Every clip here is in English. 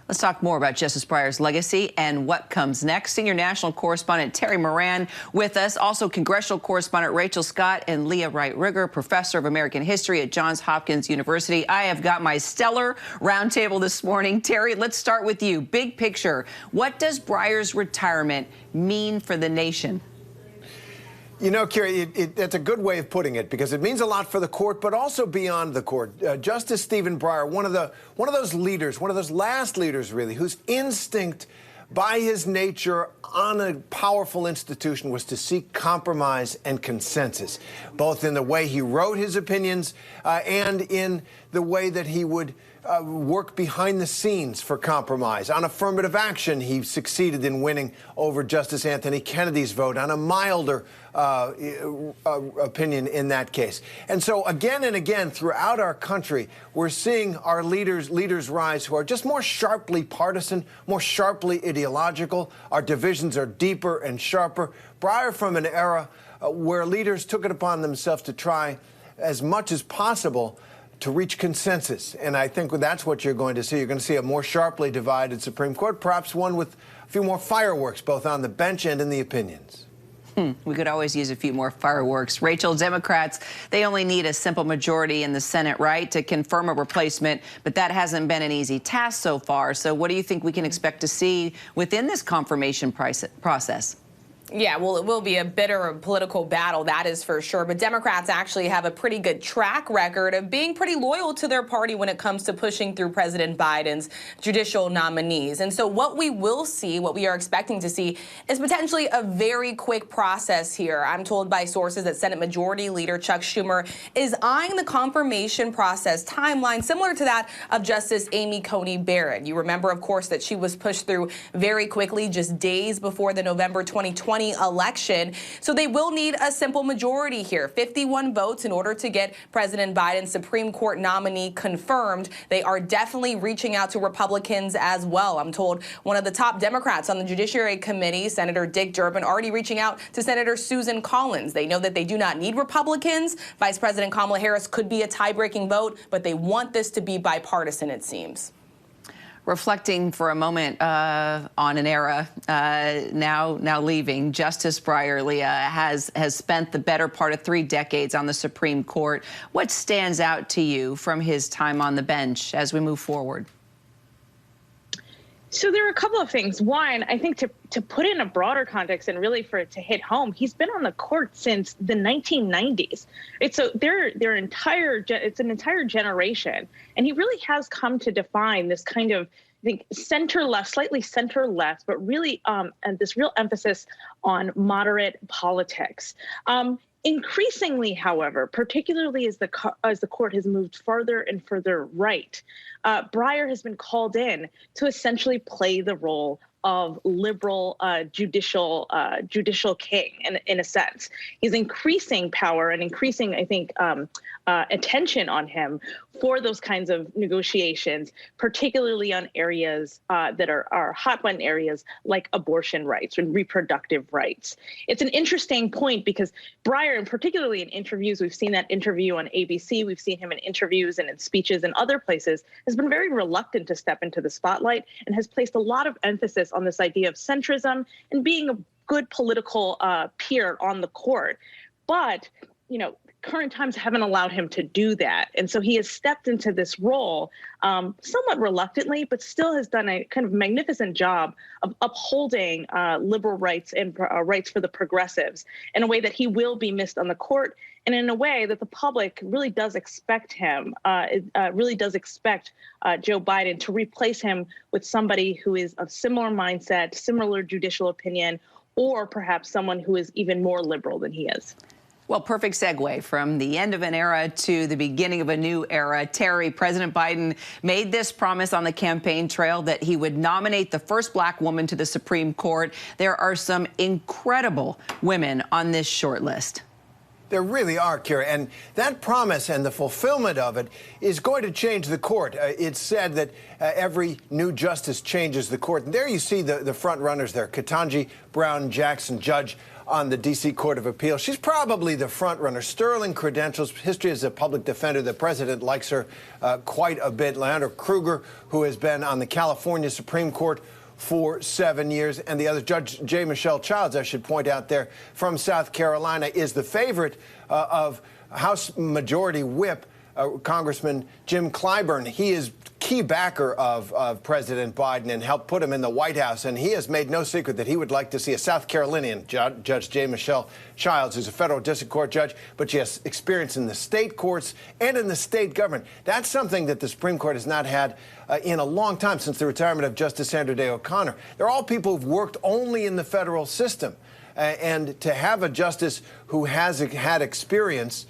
Let's talk more about Justice Breyer's legacy and what comes next. Senior national correspondent Terry Moran with us. Also, congressional correspondent Rachel Scott and Leah Wright-Rigger, professor of American history at Johns Hopkins University. I have got my stellar roundtable this morning. Terry, let's start with you. Big picture. What does Breyer's retirement mean for the nation? You know, Kerry, that's a good way of putting it, because it means a lot for the court, but also beyond the court. Justice Stephen Breyer, one of those leaders, one of those last leaders, really, whose instinct by his nature on a powerful institution was to seek compromise and consensus, both in the way he wrote his opinions and in the way that he would work behind the scenes for compromise. On affirmative action, he succeeded in winning over Justice Anthony Kennedy's vote on a milder opinion in that case. And so again and again throughout our country, we're seeing our leaders rise who are just more sharply partisan, more sharply ideological. Our divisions are deeper and sharper. Breyer from an era where leaders took it upon themselves to try as much as possible to reach consensus. And I think that's what you're going to see. You're going to see a more sharply divided Supreme Court, perhaps one with a few more fireworks, both on the bench and in the opinions. We could always use a few more fireworks. Rachel, Democrats, they only need a simple majority in the Senate, right, to confirm a replacement, but that hasn't been an easy task so far. So what do you think we can expect to see within this confirmation process? Yeah, well, it will be a bitter political battle, that is for sure. But Democrats actually have a pretty good track record of being pretty loyal to their party when it comes to pushing through President Biden's judicial nominees. And so what we will see, what we are expecting to see, is potentially a very quick process here. I'm told by sources that Senate Majority Leader Chuck Schumer is eyeing the confirmation process timeline similar to that of Justice Amy Coney Barrett. You remember, of course, that she was pushed through very quickly just days before the November 2020 election. So they will need a simple majority here, 51 votes in order to get President Biden's Supreme Court nominee confirmed. They are definitely reaching out to Republicans as well. I'm told one of the top Democrats on the Judiciary Committee, Senator Dick Durbin, already reaching out to Senator Susan Collins. They know that they do not need Republicans. Vice President Kamala Harris could be a tie-breaking vote, but they want this to be bipartisan, it seems. Reflecting for a moment on an era now leaving, Justice Breyer, Leah, has spent the better part of 3 decades on the Supreme Court. What stands out to you from his time on the bench as we move forward? So there are a couple of things. One, I think to put in a broader context and really for it to hit home, he's been on the court since the 1990s. It's an entire generation, and he really has come to define this kind of, I think, center-left, slightly center-left, but really and this real emphasis on moderate politics. Increasingly, however, particularly as the court has moved farther and further right, Breyer has been called in to essentially play the role of liberal judicial king, in a sense. He's increasing power and increasing, I think, attention on him for those kinds of negotiations, particularly on areas that are hot-button areas like abortion rights and reproductive rights. It's an interesting point because Breyer, and particularly in interviews, we've seen that interview on ABC, we've seen him in interviews and in speeches in other places, has been very reluctant to step into the spotlight and has placed a lot of emphasis on this idea of centrism and being a good political peer on the court. But, you know, current times haven't allowed him to do that. And so he has stepped into this role somewhat reluctantly, but still has done a kind of magnificent job of upholding liberal rights and rights for the progressives in a way that he will be missed on the court, and in a way that the public really does expect him, really does expect Joe Biden to replace him with somebody who is of similar mindset, similar judicial opinion, or perhaps someone who is even more liberal than he is. Well, perfect segue from the end of an era to the beginning of a new era. Terry, President Biden made this promise on the campaign trail that he would nominate the first black woman to the Supreme Court. There are some incredible women on this short list. There really are, Kira, and that promise and the fulfillment of it is going to change the court. It's said that every new justice changes the court. And there you see the front runners there, Ketanji Brown Jackson, judge on the D.C. Court of Appeal. She's probably the front runner. Sterling credentials, history as a public defender. The president likes her quite a bit. Leandra Kruger, who has been on the California Supreme Court for 7 years, and the other Judge J. Michelle Childs, I should point out there, from South Carolina, is the favorite of House Majority Whip Congressman Jim Clyburn. He is key backer of President Biden and helped put him in the White House. And he has made no secret that he would like to see a South Carolinian Judge J. Michelle Childs, who's a federal district court judge, but she has experience in the state courts and in the state government. That's something that the Supreme Court has not had in a long time, since the retirement of Justice Sandra Day O'Connor. They're all people who've worked only in the federal system. And to have a justice who has had experience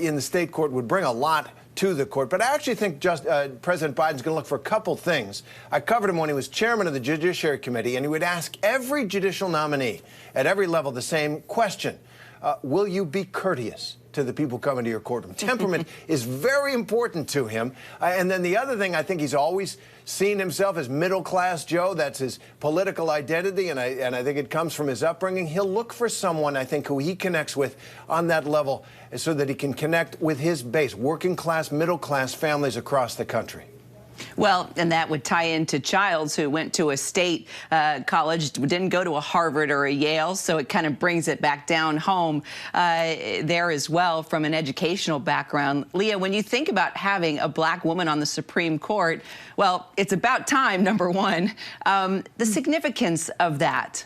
in the state court would bring a lot to the court. But I actually think President Biden's going to look for a couple things. I covered him when he was chairman of the Judiciary Committee, and he would ask every judicial nominee at every level the same question. Will you be courteous to the people coming to your courtroom? Temperament is very important to him. And then the other thing, I think he's always seen himself as middle-class Joe. That's his political identity, and I think it comes from his upbringing. He'll look for someone, I think, who he connects with on that level so that he can connect with his base, working-class, middle-class families across the country. Well, and that would tie into Childs, who went to a state college, didn't go to a Harvard or a Yale, so it kind of brings it back down home there as well from an educational background. Leah, when you think about having a black woman on the Supreme Court, well, it's about time, number one. The significance of that.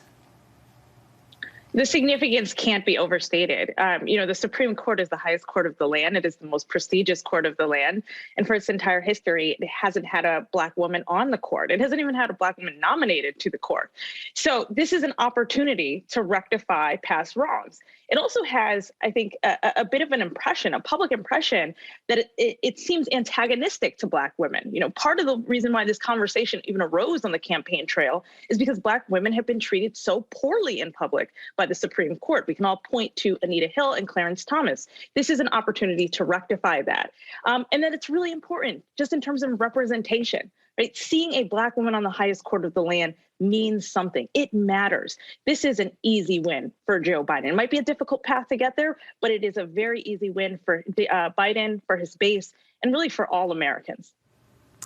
The significance can't be overstated. The Supreme Court is the highest court of the land. It is the most prestigious court of the land. And for its entire history, it hasn't had a black woman on the court. It hasn't even had a black woman nominated to the court. So this is an opportunity to rectify past wrongs. It also has, I think, a bit of an impression, a public impression, that it seems antagonistic to black women. Part of the reason why this conversation even arose on the campaign trail is because black women have been treated so poorly in public by the Supreme Court. We can all point to Anita Hill and Clarence Thomas. This is an opportunity to rectify that. And then it's really important just in terms of representation, right? Seeing a black woman on the highest court of the land means something. It matters. This is an easy win for Joe Biden. It might be a difficult path to get there, but it is a very easy win for Biden, for his base, and really for all Americans.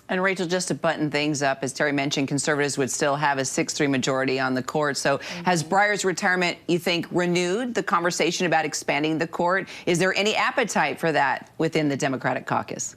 And Rachel, just to button things up, as Terry mentioned, conservatives would still have a 6-3 majority on the court. So has Breyer's retirement, you think, renewed the conversation about expanding the court? Is there any appetite for that within the Democratic caucus?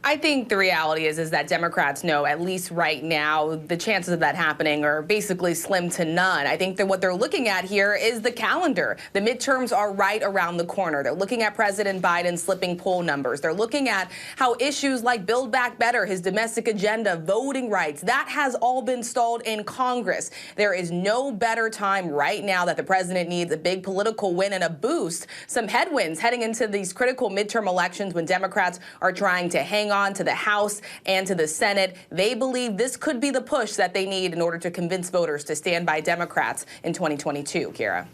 I think the reality is that Democrats know, at least right now, the chances of that happening are basically slim to none. I think that what they're looking at here is the calendar. The midterms are right around the corner. They're looking at President Biden slipping poll numbers. They're looking at how issues like Build Back Better, his domestic agenda, voting rights, that has all been stalled in Congress. There is no better time right now that the president needs a big political win and a boost, some headwinds heading into these critical midterm elections when Democrats are trying to hang on to the House and to the Senate. They believe this could be the push that they need in order to convince voters to stand by Democrats in 2022, Kira.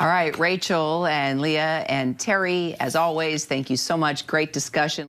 All right, Rachel and Leah and Terry, as always, thank you so much. Great discussion.